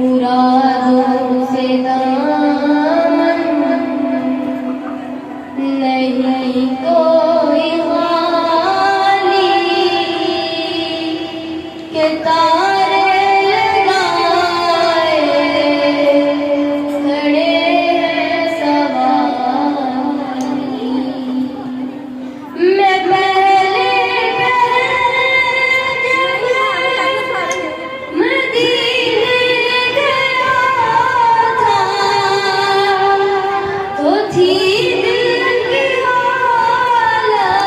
मुरादों से दामन नहीं कोई खाली के तारे लगाए खड़े हैं सवारी। मैं पहले मदीने गया था तो थी दिल की हालत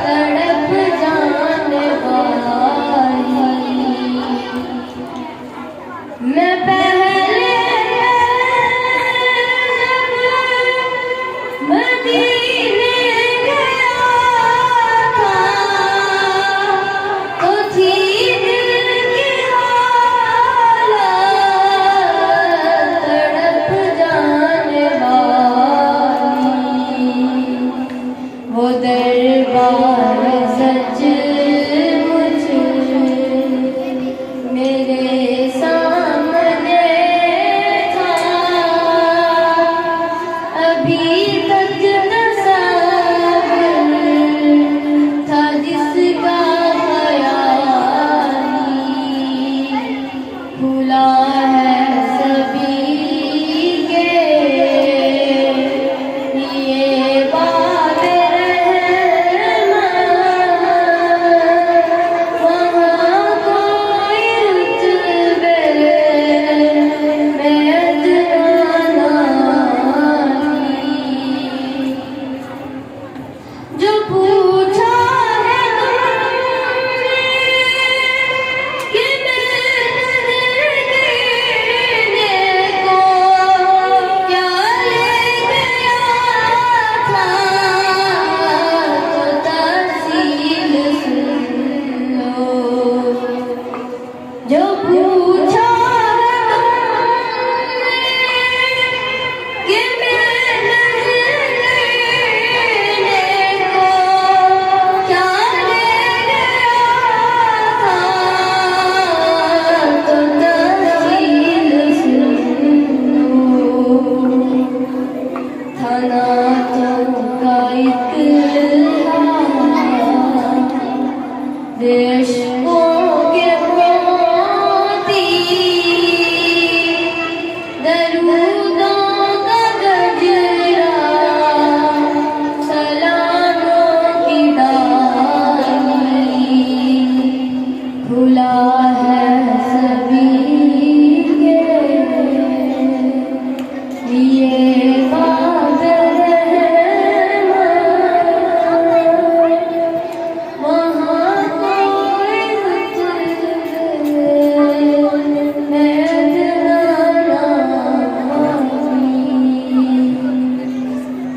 तड़प जाने वाली। मैं पहले मदीने गया था तो थी दिल की हालत तड़प जाने वाली। वो दरबार सच मुझ मेरे सामने था, अभी तक न सब्र था जिसका ख्याली। भुला है सभी के ये बाब रहमत, वहाँ कोई रुतबे में अदना नहीं। जो पूछा है तुमने कि मैं देने को क्या ले गया था तो तफसील सुन लो। जो पूछा